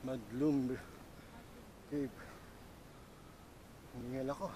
Madlum Cave. Hingal ako.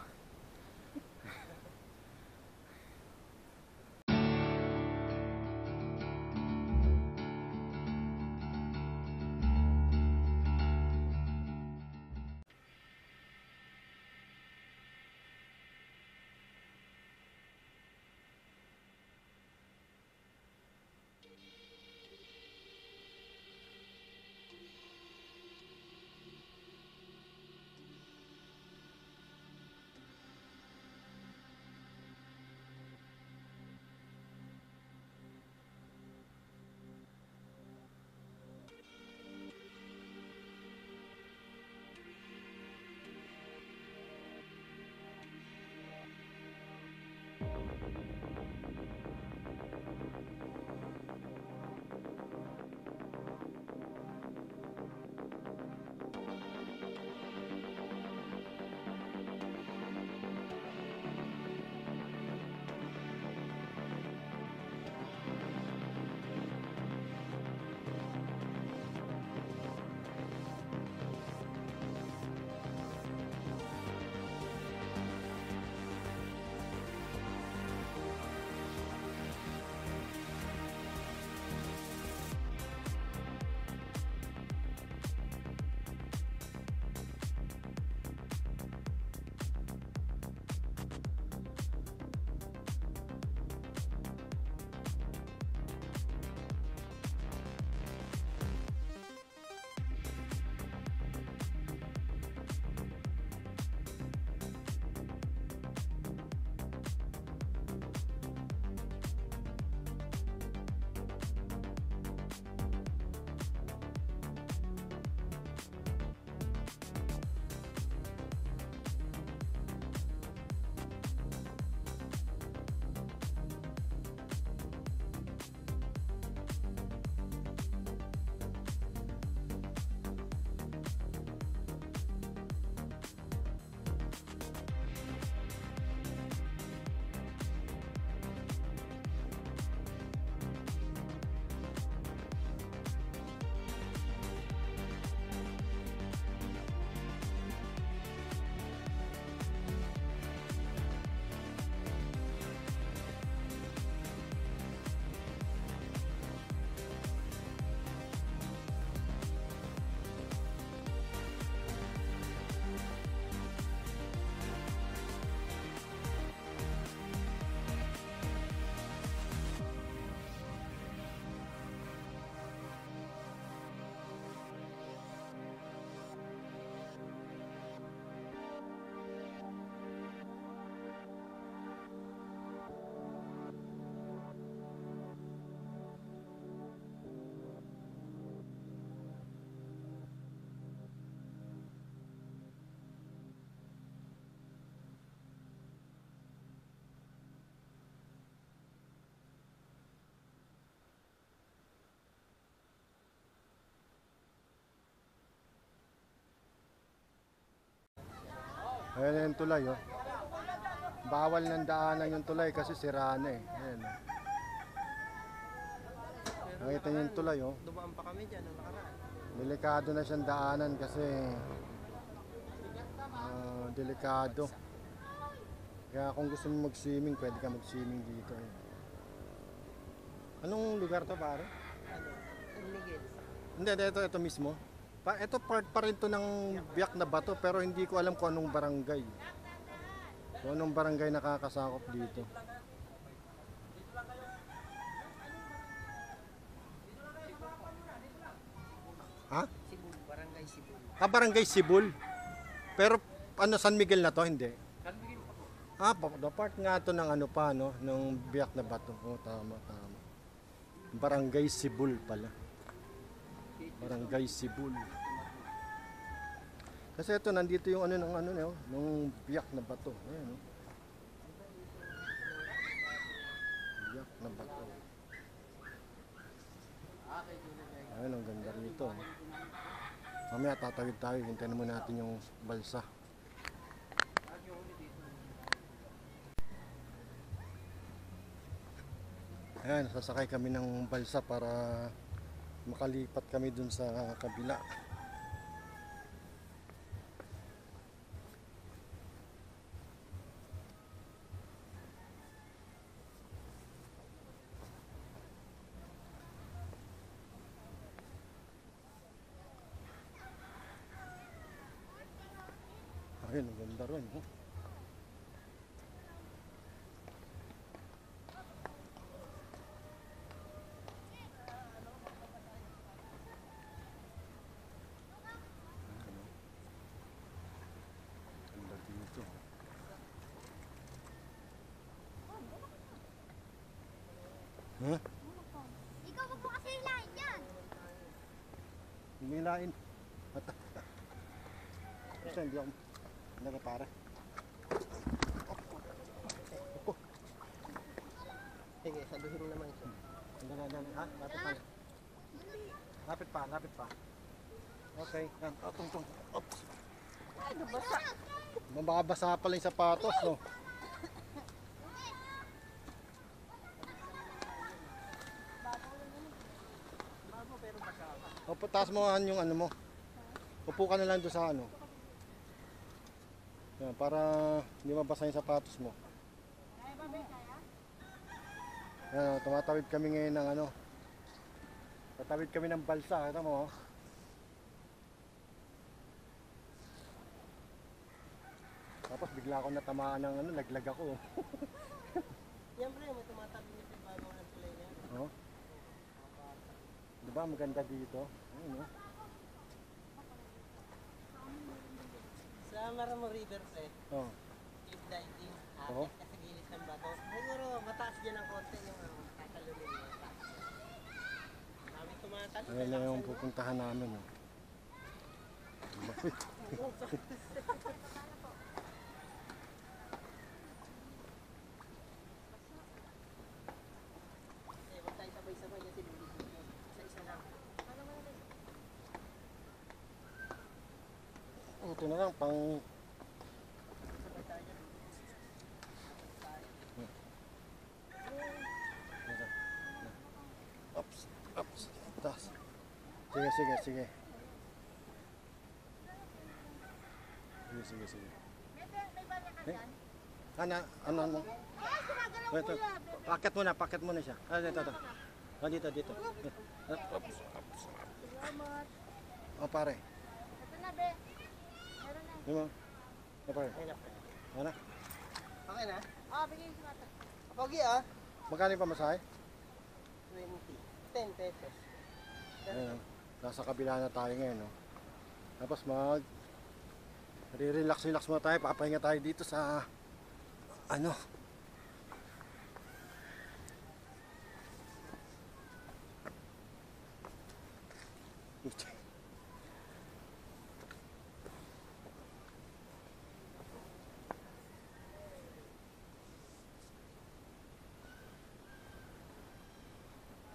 Ayan yung tulay, oh. Bawal ng daanan yung tulay kasi sira na eh. Ayan. Nakita niyo yung tulay, oh. Dumaan pa kami dyan nung nakaraan. Delikado na siyang daanan kasi delikado. Kaya kung gusto mo mag-swimming, pwede ka mag-swimming dito, eh. Anong lugar to, pare? Ano? Ligid. Hindi, ito mismo. Ito part pa rin to ng Biak na Bato, pero hindi ko alam kung anong barangay. Kung anong barangay nakakasakop dito. Ha? Sibul, Barangay Sibul. Barangay Sibul. Pero ano, San Miguel na to? Hindi. San Miguel pa po. Part nga to ng ano pa, no? Ng Biak na Bato. Oh, tama. Barangay Sibul pala. Barangay Sibul. Kasi ito, nandito yung nung Biak na Bato. Ayan, no? Biak na Bato. Ayan, ang ganda rito. Mamaya tatawid tayo, hintayin muna natin yung balsa. Ayan, sasakay kami ng balsa para makalipat kami dun sa kabila. Ayun, ang ganda ron. Oh. Ganda dito. Huh? Ikaw wag mo kasi hilahin yan. Hinilain. Basta hindi ako nagapara. Sige, sabihin mo naman siya. Ha? Lapit pa. Lapit pa, lapit pa. Okay, yan. Oh, tung. Oops. Ay, nabasa. Mababasa pala yung sapatos, no? Bago pero basa ka. O, taas mo yung ano mo. Upo ka na lang doon sa ano. Yan, para hindi mabasa yung sapatos mo. Yan, tumatawid kami ngayon ng ano. Tatawid kami ng balsa, kita mo. Oh. Tapos bigla ako natamaan ng ano, laglag ako. Yan pre, may tumatabi niya sa bagong ang tulay niya. Oh. Di ba maganda dito? Ayun, oh. Sa Maramo River pre, Oh. cliff diving. Oo. Akit ka sa gilid ng bato. Siguro mataas dyan ang konti yung tatalunin mo. Kami tumatalon. Ayan na yung pupuntahan namin. Oh. Eh, wag tayo sabay-sabay kasi bibigyan mo. Isa-isa lang. Ito na lang, pang... Sabay tayo. Ups. Taas. Sige. Sige. Eh? Ano? Ito. Paket muna siya. Ah, dito. Ah, dito. Ups. Oh, pare. Ito na, be. Meron na. Di mo? Oh, pare. Ayun na pre. Ano? Okay na? Bigay si Mata. Pogi ah. Magkano yung pamasahe? 20. 10 pesos. Ayun. Nasa kabila na tayo ngayon. No? Tapos relax muna tayo. Papahinga tayo dito sa ano.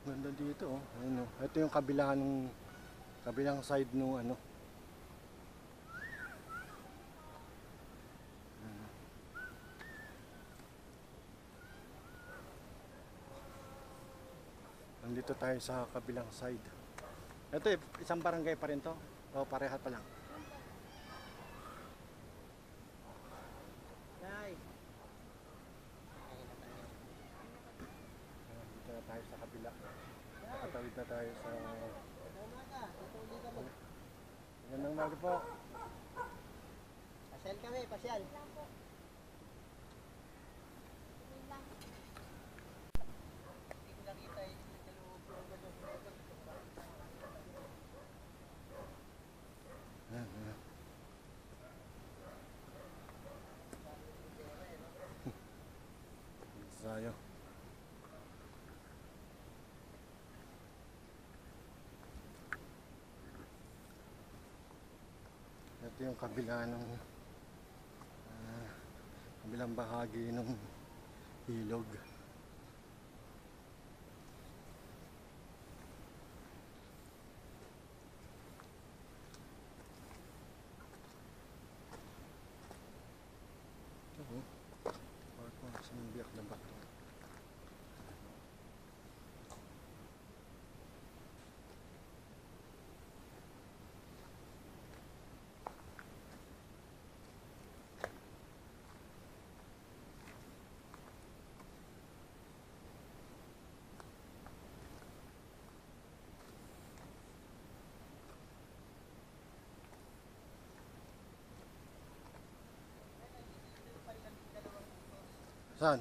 Ganda dito, oh. Ayun, oh. Ito yung kabilang side nung ano. Ayun, oh. Nandito tayo sa kabilang side. Ito isang barangay pa rin to. O pareha pa lang. Nay. Dito na tayo sa kabila. Nakatawid na tayo sa... Umaga, tutuli kami. Magandang umaga po. Pasyal kami, pasyal. Hindi ko nakita yung Ayan, ayan. Dito tayo. Ito yung kabila ng kabilang bahagi ng ilog. Ito, parang sa biyak na bato. Saan?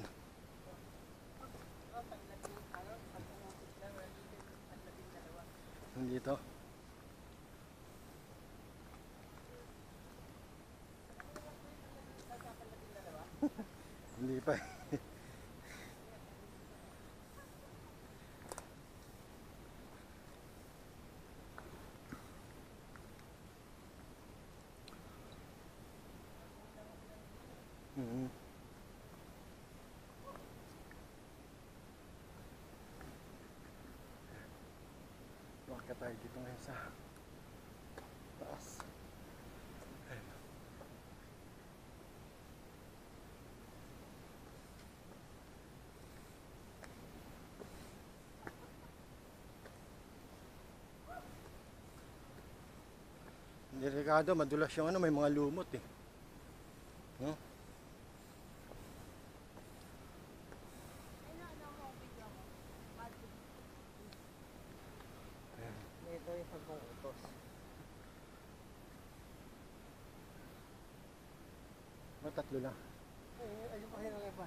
Dito? Hindi pa eh. Mhm. Bakit tayo dito ngayon sa taas? Ayun. Delikado, madulas yung ano, may mga lumot eh. No? Ito yung 10 utos. Tatlo lang. Ayun pa kayo ng iba.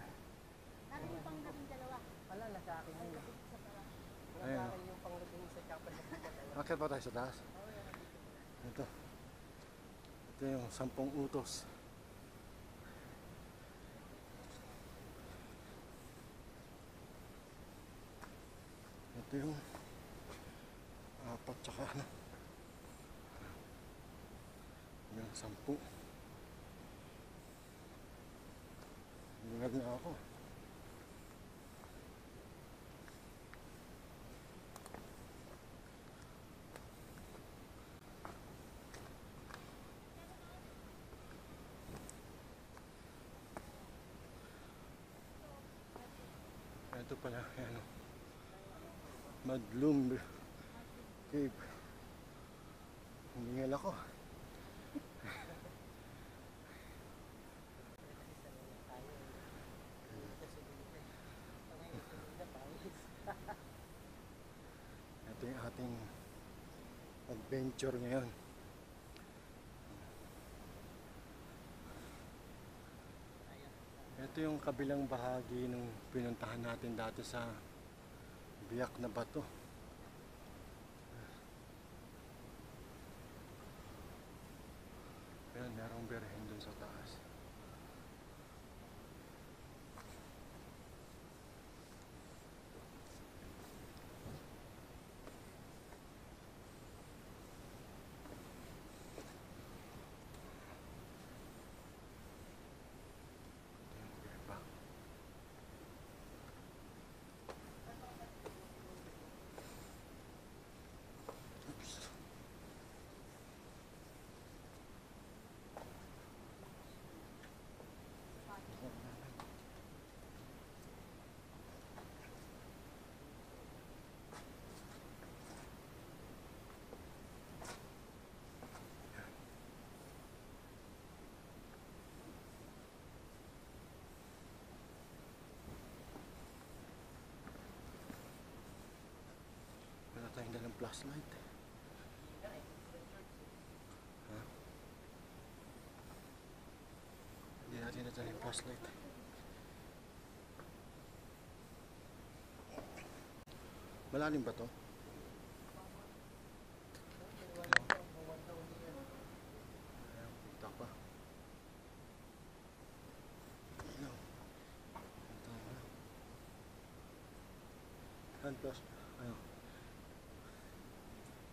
Narin yung pang labing dalawa. Wala, nasa akin yun. Nasa Ayun. akin yung panglabing sa chapel na dalawa. Akit pa tayo sa taas. Ito. Ito yung 10 utos. Ito yung 4 tsaka ano. Yung 10. Lungag na ako. Ito pala, ano, Madlum Cave. Humingal ako. Ito yung ating adventure ngayon. Ito yung kabilang bahagi nung pinuntahan natin dati sa Biak na Bato. Ayan, merong birhen dun sa taas. Wala tayong dalang flashlight. Ha? Hindi natin natala yung flashlight. Malalim ba to? Ayan, kita pa. Ilaw. Ito na. Hand flash. Ayun.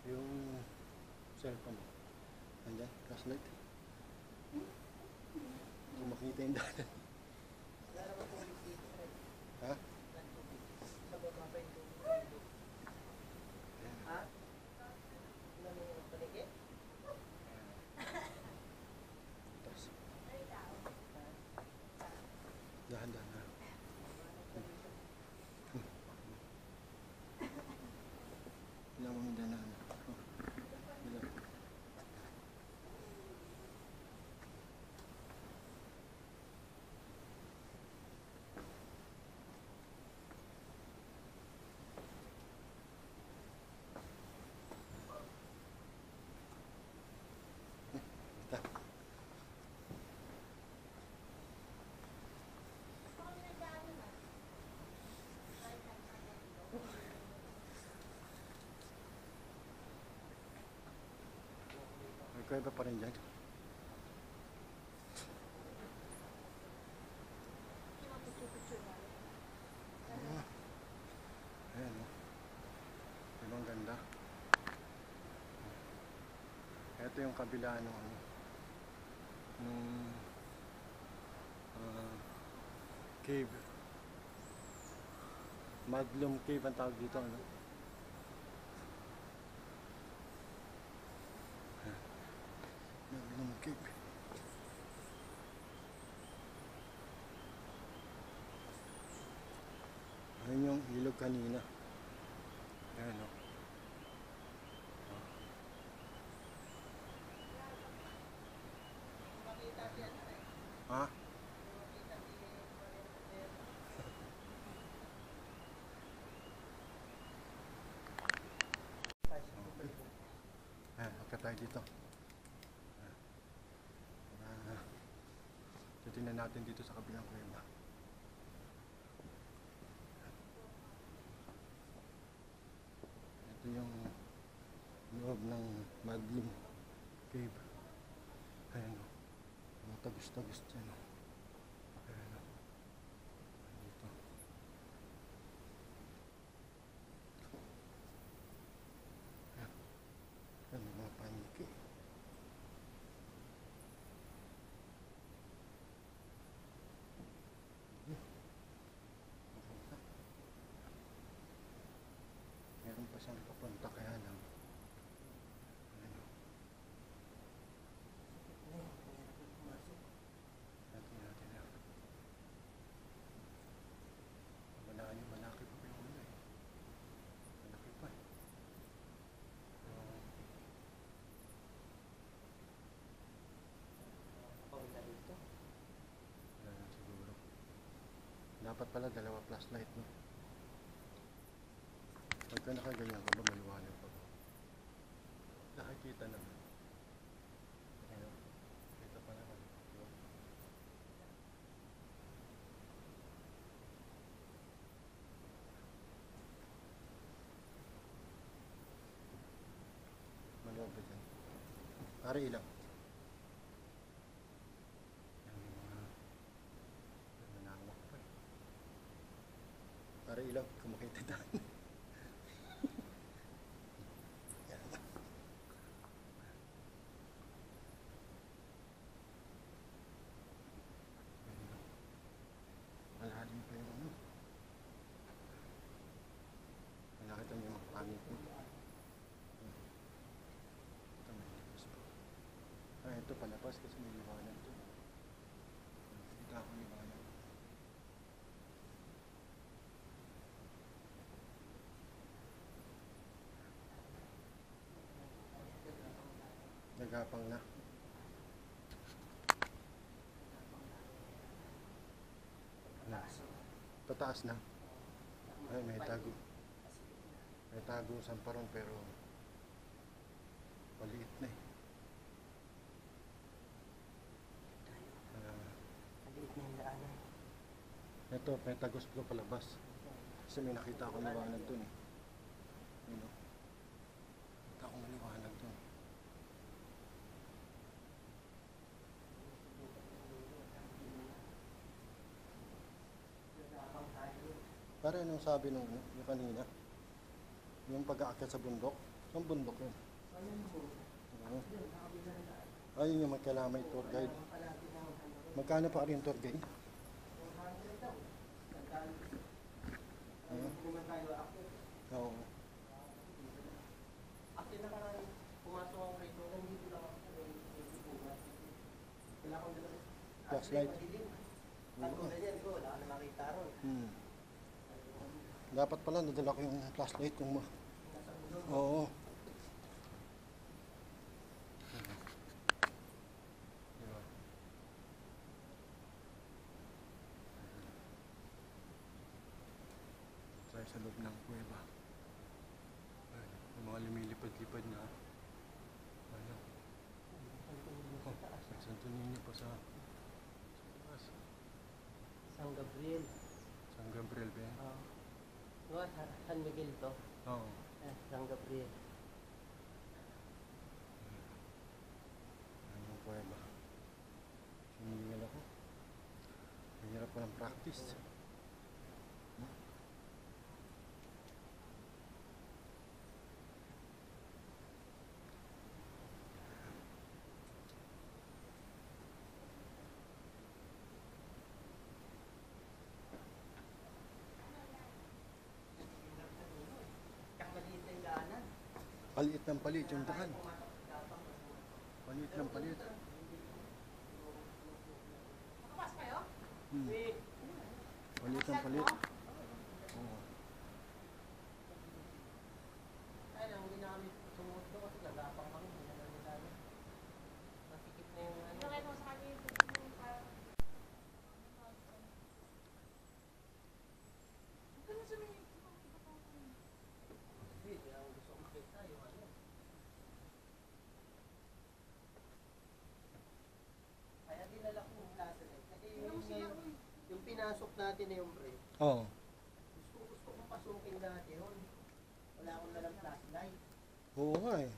Yung cellphone mo. Andyan, flashlight. Kung makita yung daanan. Ha? Sa baba pa yung tubig. Ha? Alam mo yung paligid? Tapos. Dahan-dahan na. Ilang mo yung daanan. Ilang. May kuweba pa rin dyan. Ayan o. Ibang ganda. Ito yung kabila ng ano. Cave. Maglum Cave ang tawag dito, ano? Maglum Cave. Ayun yung ilog kanina. Ayan o. Ha? Ayan, magka tayo dito. Titingnan natin dito sa kabilang kuweba. Ito yung loob ng Maglum Cave. Ayan o. Mga tagus-tagus dyan o. Ayan o. Dito. Ayan. Ayan, mga paniki. Meron pa siyang papunta kaya lang. Ayan o. Natin na. Malaki pa yung ano eh. Malaki pa eh. Wala na siguro. Dapat pala dalawa flashlight, no? Pagka nakaganyan ka ba, maliwanag pa ba? Nakikita naman. Ayan. Kita pa naman. Maluwag ba dyan? Para ilang? Yan yung mga nanawak pa eh. Para ilang? Kung makita daan. Malalim pa yung ano. Nakita niyo yung mga pangit mo. Ito may lipas pa. Ah, ito palabas kasi may liwanag to. Kita ako liwanag. Nagapang na. Pataas na. Ay, may tago. May tago samparon pero maliit na eh. Maliit na yung daanan. Ito, may tagos ko palabas. Kasi may nakita ako liwanag dun eh. You know? Nakita ko maliwanag dun. Para anong sabi nung ano, yung kanina? Yung pag-aakyat sa bundok? Ang bundok yun. Ayun yung magkailangan may tour guide. Magkano pa rin tour guide? Oo. Actually, nakaraan pumasok ako rito, nandito lang ako. Wala akong dalawa. Flashlight. Sabi ko ganyan, di ba? Wala ka na makita ron. Dapat pala nadala ko yung flashlight kung Oo. Diba? Tayo sa loob ng kuweba. Yung mga lumilipad-lipad na ano. May Santo Niño pa sa taas. San Gabriel. San Gabriel ba yan? Diba, San Miguel to? Oo. San Gabriel. guys. Kakaliit na yung daanan. Paliit ng palit yung daan. Palit ng palit. Hmm. Palit ng palit. Oo. Ay lang, hindi na kami sumunod doon kasi nagapang kami. Hindi na namin daanan. Masikip na yung ano. Ilagay mo sa kanya yung parang... Huwag ka na sumingin. Hindi ako gusto kong makita yung ano. Kaya dinala ko yung plaza na yun. Kasi yung pinasok natin na yung break, Oo. gusto kong pasukin dati yun. Wala akong dalang flashlight. Oo nga eh.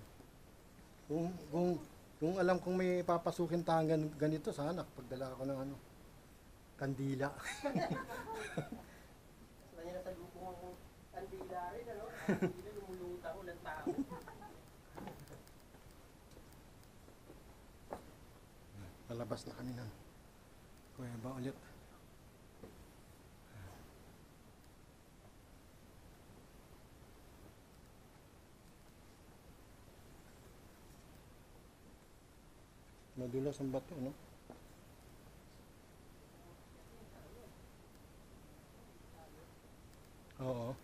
Kung alam kong may papasukin tayong ganito, sana pagdala ako ng ano, kandila. Sa kanya nasa lupong akong kandila rin, ano? Kandila, lumuluta ko ng tao. Palabas na kami ng kuweba ulit. Madulas ang bato, no? Oo.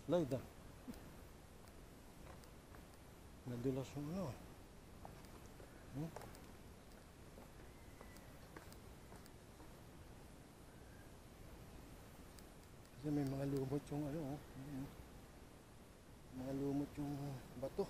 Slide ah. Nadulas yung ano. Hmm? Kasi may mga lumot yung ano. Mga lumot yung bato.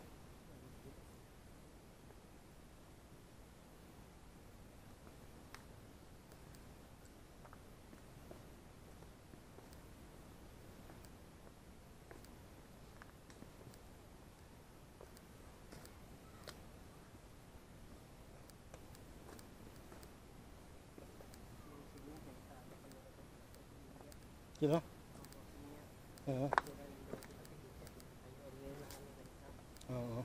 Sino? Oo. Oo.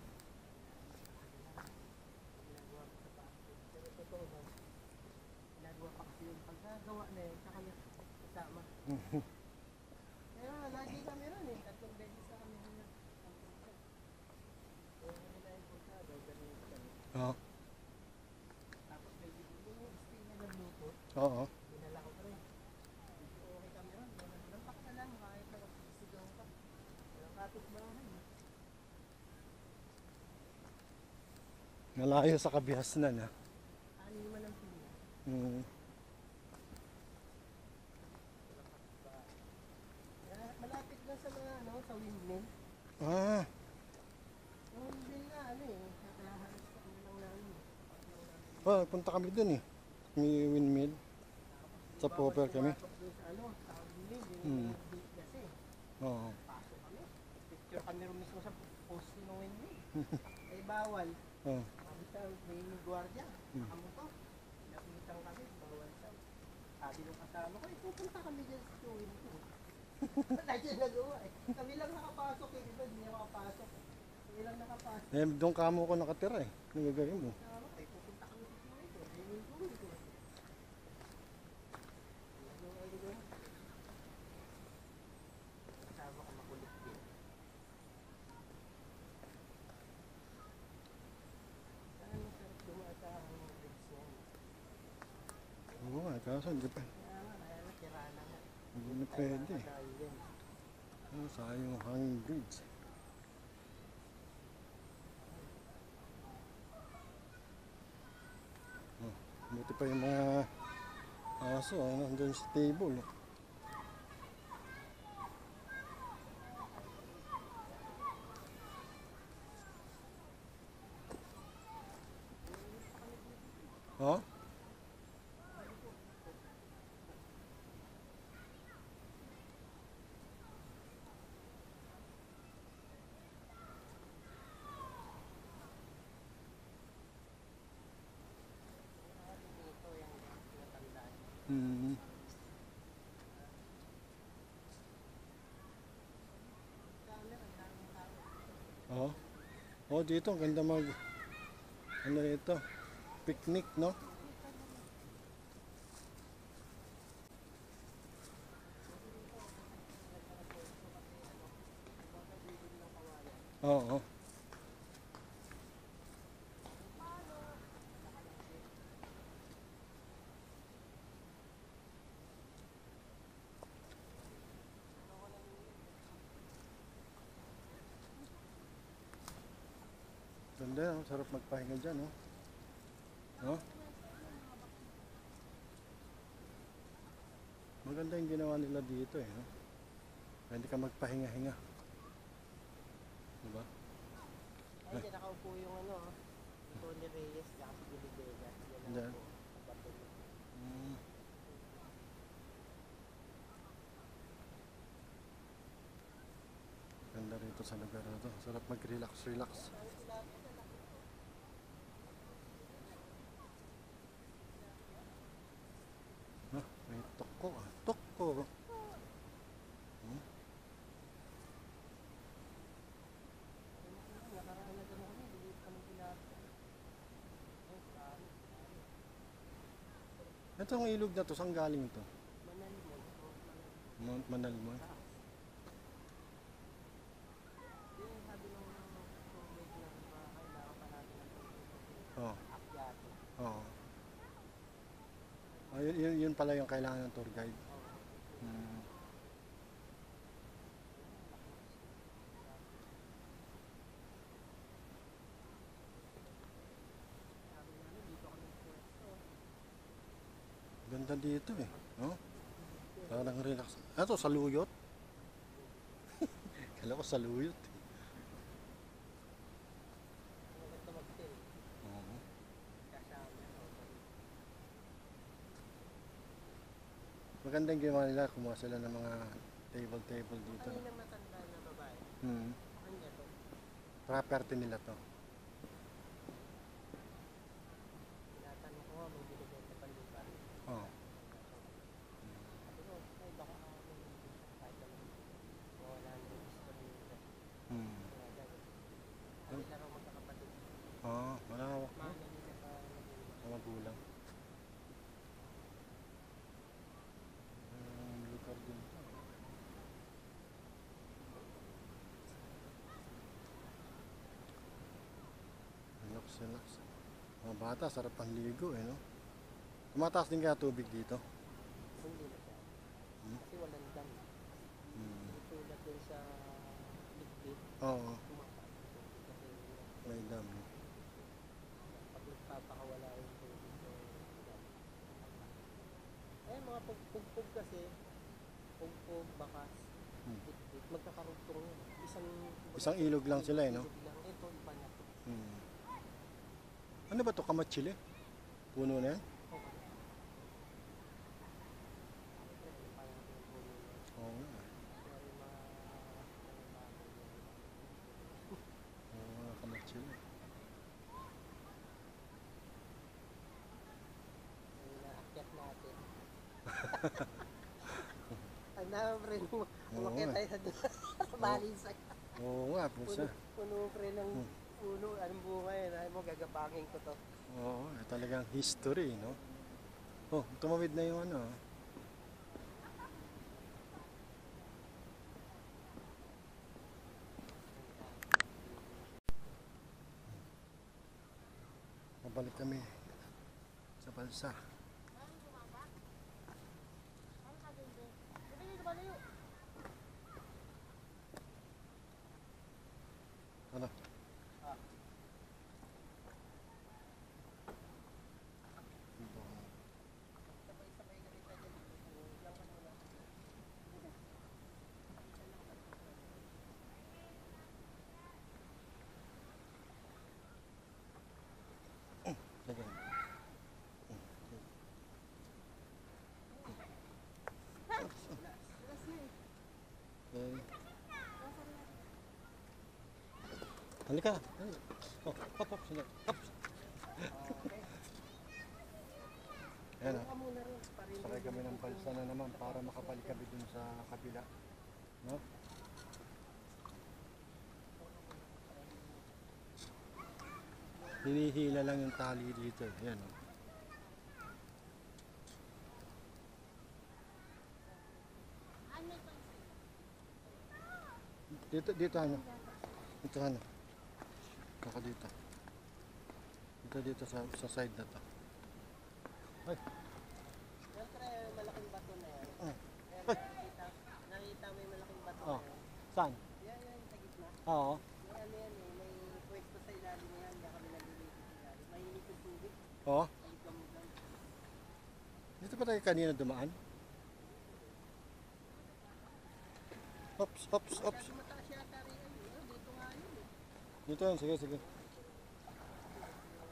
Ginagawa pa kasi yung pagkagawa na yun, saka niya kasama. Pero lagi kami ron eh, 3 beses na kami ron. Kaya nila yung pagkagawa, ganun kami. Oo. Tapos may yung stay na nagluto, Oo. dinala ko pa rin. Okay kami ron, lampak na lang, kahit na sigaw ka. Walang kapitbahay. Nalayo sa kabihasnan ah. Ano naman ang pila? Mm. Malapit na sa mga ano, sa windmill. Ah, Yung windmill na ano eh, halos sa ano lang namin. punta kami dun eh. May windmill. Sa Popper kami. Pumasok doon sa ano, sa windmill, Hmm. yung beach kasi. Oo. Pasok kami. Picture kami rin mismo sa post ng windmill. Eh bawal. Oo. Sabi sa may gwardiya, nakamotor. Napitan kami, bawal sa. Sabi nung kasama ko, pupunta kami dyan sa windmill. Wala dyan nagawa eh. Kami lang nakapasok eh, diba? Hindi nakapasok. Kami lang nakapasok. Eh, doon kamo ko nakatira eh. Ano gagawin mo? Kasama ko, pupunta kami sa windmill. Ayun yung tuloy ko. Kasama ko makulit din. Saan masarap dumata ang bridge niya? Oo nga, kaso hindi pa. Kaya nga, kaya natira na nga. Hindi na pwede eh. Dahil din. Ah, sayang yung hanging bridge. Oh, buti pa yung mga aso, nandun sa table. Oh? Dito yung tinatandaan. Hmm. Oh. Oh, dito ang ganda mag ano ito? Picnic, no? Oo. Ganda, oh. Sarap magpahinga dyan, oh. No? Maganda yung ginawa nila dito, eh. No? Pwede ka magpahinga-hinga. Diba? Ay, dyan nakaupo yung ano, Tony Reyes, saka si Billy Vega. Yan Yan. lang po. Bato niya. Mm. Ganda rito sa lugar na to. Sarap mag-relax. Ah, may toko, ah. Toko. Hmm? Nakaraan na gano'n kami, hindi kami pinapos. Ay, sorry. Itong ilog na to, saan galing to? Manalimon. Mount Manalmon. Yung sabi nung tubig na kailangan pa natin ng tubig. Oh, Akyate. oo. Ah, yun pala yung kailangan ng tour guide. Hmm. Sabi namin, dito kami pwesto. Ganda dito eh. No? Parang relax. Ito, saluyot. Kala ko saluyot. Maganda mag-chill. Oo. Kasama. Maganda yung ginawa nila. Kumuha sila ng mga table dito. Kanina matanda na babae. Hmm. Kanya to. Property nila to. Tinatanong ko nga, may binibenta pa lupa. Oo. Sabi ko, ay baka may binibenta kahit ano. Wala na yung history nila. Hmm. Kaya gano'n. Sabi lang ako magkakapatid. Oo, malawak. No? Mana nila pa naging Sa magulang. Lugar din. Relax. Mga bata, sarap ang ligo eh, no? Tumataas din kaya tubig dito. hindi na siya. Hmm? Kasi walang dam. Hmm. Hindi tulad dun sa Ligbit. Oo, Tumataas yung tubig kasi may dam. No? pag nagpapakawala yung tubig so dam. Eh mga pugpug kasi pugpug, bakas, Hmm. Ligbit, magkakarugtong yun. Isang ilog lang sila eh, no? Ilog lang. Ito iba na to. Hmm. Ano ba to? Kamatsili? Puno na yan? Okay. Ito parang yung puno na. Oo nga. Pero yung mga bago yun. Oo nga, kamatsili. Yung naakyat natin. Ang naman pre, umakyat tayo sa balinsay. Oo nga, pusa. Puno pre ng puno. Anong bunga yan? Ay mo, gagapangin ko to. Oo, talagang history, no? Oh, tumawid na yung ano. Mabalik kami sa balsa. Ano? Sabay-sabay kami tayo dito. Lang ka muna. Sige. Halika. Halika. Oh, hop, hop, sige. Hop. Okay. Ayan Ano o. ka muna rin? Parin Sakay kami ng balsa na naman para makabalik kami dun sa kabila. No? Hinihila lang yung tali dito. Ayan o. Dito ano? Dito ano? Saka dito. Dito sa side na to. Ay, Siyempre, malaking bato na yan. ah. Ayan, nakita mo yung malaking bato Oh. na yan. Saan? Yan, sa gitna. Oo. May ano yan eh, may pwesto sa ilalim yan. Kaya kami naliligo sa ilalim. Mahinig yung tubig. Oo. Ligam-ligam. Dito pa tayo kanina dumaan. Hops, hops, hops. Masyado mataas yata rin yan. Dito nga yun eh. Dito yan, sige, sige.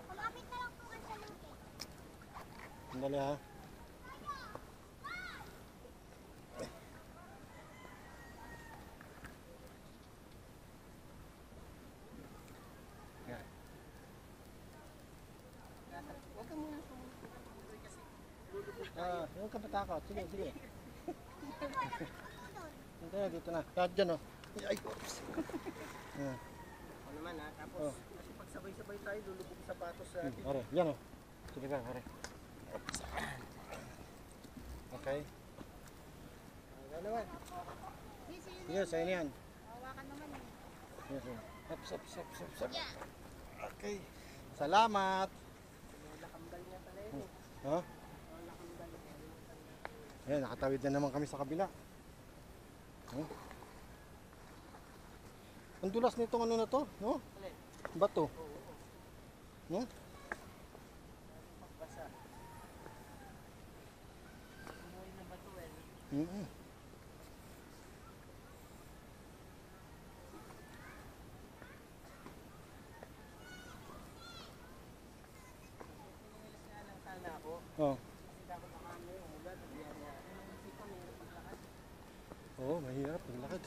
Kumapit na lang po kayo sa luke. Sandali ha. Yan. Huwag ka muna sumusunod kasi lulubog Ah, huwag ka matakot. Sige, sige. Dito na, dito na. Yan, dyan o. Ay, oops. Yan. Ano naman ha, tapos Oh. kasi pag sabay-sabay tayo, lulubog sa patos natin. Are, yan o. Sige ka, are. Okay. Ano naman? Sige, sa'yo na yan. Hawakan naman eh. Sige, sige. Hops, hops, hops, hops, hops. Okay. Salamat. Lakambal niya pala yun eh. Ha? Lakambal. Ayan, nakatawid na naman kami sa kabila. Oh. Ang dulas nitong ano na to, no? Alin? Bato. No? Pagbasa. Umuwi na bato eh. Mm-mm. Pinilis nga lang sana ako. Oh. Kasi dapat makano yung ugat. Yan yan. Kasi pa may paglakad. Oo, mahirap maglakad.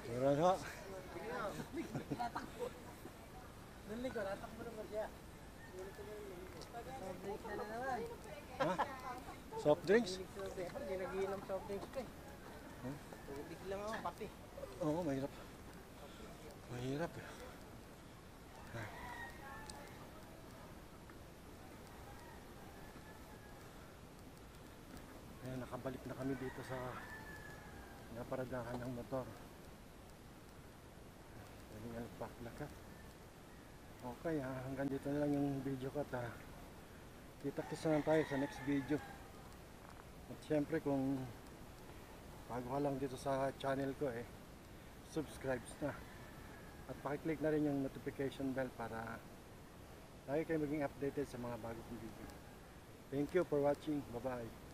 Meron ho. Nalik ko, natakbo na ba siya? Soft drinks na naman. Ha? Soft drinks? Hindi nagiinom soft drinks ko eh. Huh? Tubig lang ako, kape. Oo, mahirap. Mahirap eh. Ha. Ayan, nakabalik na kami dito sa naparadahan ng motor. Galing ang paklaka. Okay, hanggang dito na lang yung video ko at kita-kits na lang tayo sa next video. At syempre kung bago ka lang dito sa channel ko subscribe na. At pakiclick na rin yung notification bell para lagi kayo maging updated sa mga bago kong video. Thank you for watching. Bye-bye.